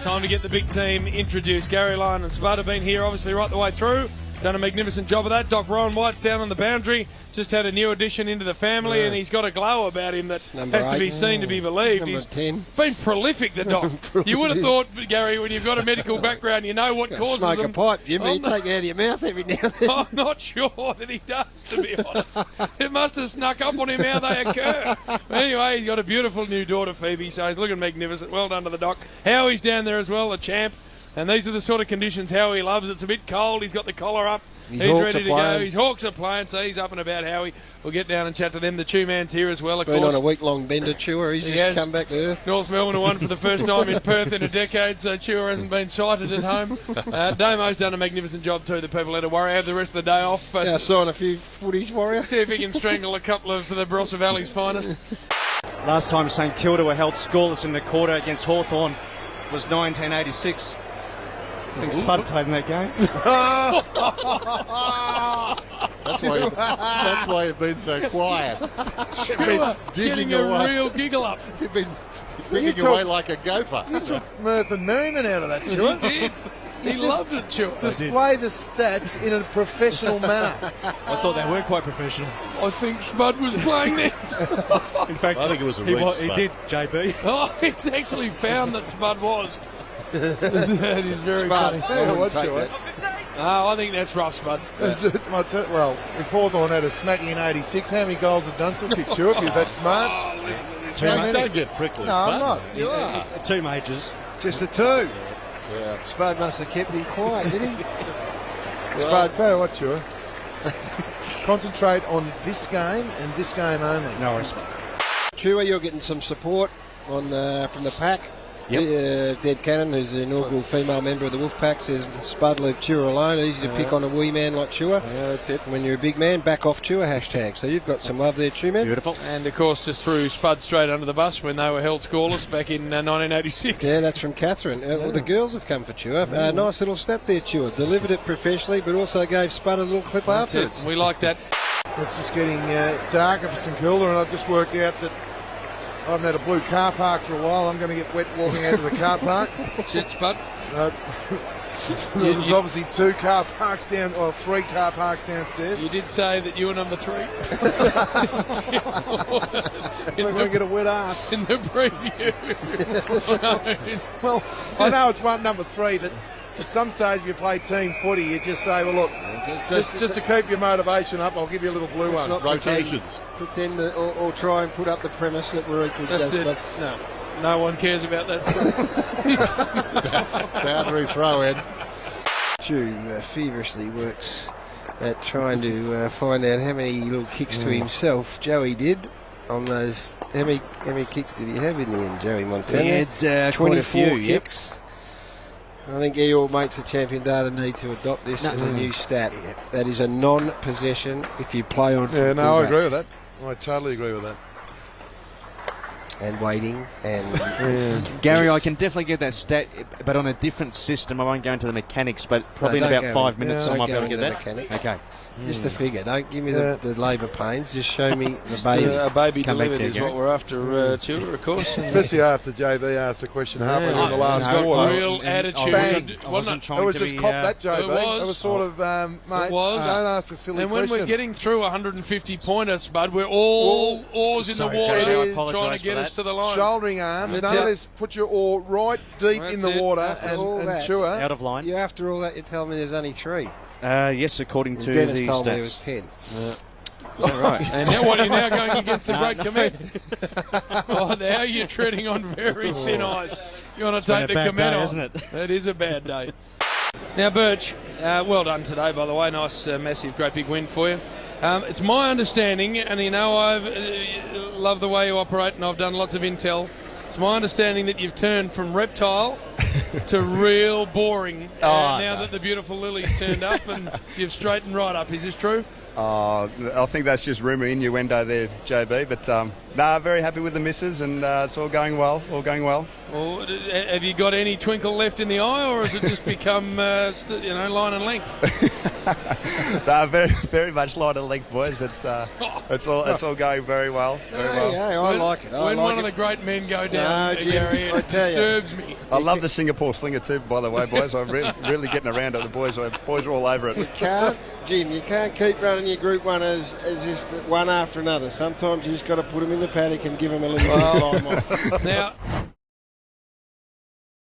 Time to get the big team introduced. Gary Lyon and Spud have been here obviously right the way through. Done a magnificent job of that. Doc Rowan White's down on the boundary. Just had a new addition into the family, and he's got a glow about him that has to be seen to be believed. He's 10. Been prolific, the Doc. You would have thought, Gary, when you've got a medical background, you know what causes smoke them. a pipe, Jimmy. Take it out of your mouth every now and then. I'm not sure that he does, to be honest. It must have snuck up on him how they occur. Anyway, he's got a beautiful new daughter, Phoebe, so he's looking magnificent. Well done to the Doc. Howie's down there as well, the champ. And these are the sort of conditions Howie loves. It's a bit cold. He's got the collar up. He's ready to go. His Hawks are playing, so he's up and about, Howie. We'll get down and chat to them. The Chew Man's here as well, of course. Been on a week-long bender, Chewer. He's just come back to earth. North Melbourne won for the first time in Perth in a decade, so Chewer hasn't been sighted at home. Damo's done a magnificent job too. The people had to worry. Have the rest of the day off. Sign a few footies, Warrior. See if he can strangle a couple of the Barossa Valley's finest. Last time St Kilda were held scoreless in the quarter against Hawthorn was 1986. I think Spud played in that game. That's why you've been so quiet. You've been Getting a real giggle up. You've been digging away like a gopher. You took Merthin Merriman out of that, He Chewer. did. He loved it, Chewer. Display the stats in a professional manner. I thought they were quite professional. I think Spud was playing there. In fact, I think it was a reach, he Spud. did, JB. Oh, he's actually found that Spud was. That is very funny. Yeah, what, Chewer? Oh, I think that's rough, Spud. Well, if Hawthorn had a smacking in 86, how many goals had Dunstall kicked, Chewer, if you're that smart? Oh, listen to this. Don't get prickly, No, Spud. I'm not. You are. 2 majors. Just a 2. Yeah. Spud must have kept him quiet, did he? Spud, tell you what, Chewer. Concentrate on this game and this game only. No worries. Chewer, you're getting some support on from the pack. Yep. Deb Cannon, who's the inaugural female member of the Wolfpack, says Spud leave Chewer alone. Easy to pick on a wee man like Chewer. Yeah, that's it. When you're a big man, back off Chewer hashtag. So you've got some love there, Chew Man. Beautiful. And of course, just threw Spud straight under the bus when they were held scoreless back in 1986. Yeah, that's from Catherine. Well, the girls have come for Chewer. Nice little stat there, Chewer. Delivered it professionally, but also gave Spud a little clip That's afterwards. it. We like that. It's just getting darker for St Kilda, and I've just worked out that I haven't had a blue car park for a while. I'm going to get wet walking out to the car park. That's it, Spud. There's obviously 2 car parks down, or 3 car parks downstairs. You did say that you were number 3. We're going to get a wet ass. In the preview. Well, I know it's number 3, but at some stage if you play team footy, you just say, well, look, just to keep your motivation up, I'll give you a little blue one. Not Rotations. Pretend that, or try and put up the premise that we're equal to That's those, it. Spud. No one cares about that stuff. Boundary throw in. Chew feverishly works at trying to find out how many little kicks to himself Joey did on those. How many kicks did he have in the end, Joey Montana? He had quite a 24 few, yep. kicks. I think your mates at Champion Data need to adopt this as a new stat. That is a non-possession if you play on. Yeah, no, I agree with that. I totally agree with that. And waiting and Gary, I can definitely get that stat, but on a different system. I won't go into the mechanics, but probably in don't about go 5 in- minutes don't I might be go able to into get the that. mechanics. Okay. just the figure. Don't give me the labour pains. Just show me the Just baby. a baby Come back delivered to you, is Gary. what we're after, Tudor, of course. Especially after JB asked the question halfway Yeah. through the last No, quarter. real attitude. I wasn't Wasn't it? trying It was to just be, cop that, JB. It was. It was sort of, mate, was. don't ask a silly And when question. we're getting through 150 pointers, Spud, we're all oars in the Sorry, water JB, I trying apologise to get for us that. to the line. Shouldering arms. That's None of it. this. Put your oar right deep That's in the it. water After all and that. chew out of line. You after all that, you tell me there's only 3. Yes, according to Dennis the told me it was stats. 10. All right. And now what are you now going against the great command? Oh, now you're treading on very thin ice. You want to take the bad command day, on. isn't it? That is a bad day. Now, Birch, well done today, by the way. Nice, massive, great big win for you. It's my understanding, and you know I've love the way you operate, and I've done lots of intel. It's my understanding that you've turned from reptile to real boring now that the beautiful Lily's turned up, and you've straightened right up. Is this true? I think that's just rumour, innuendo there, JB. But very happy with the misses, and it's all going well. Well, have you got any twinkle left in the eye, or has it just become, line and length? Very, very much line and length, boys. It's all going very well. Yeah, I like it. When one of the great men go down, Gary, it disturbs me. I love the Singapore slinger too, by the way, boys. I'm really getting around it. The boys are all over it. You can't, Jim, you can't keep running your Group 1 as just one after another. Sometimes you just got to put them in the paddock and give them a little bit of time off. Now,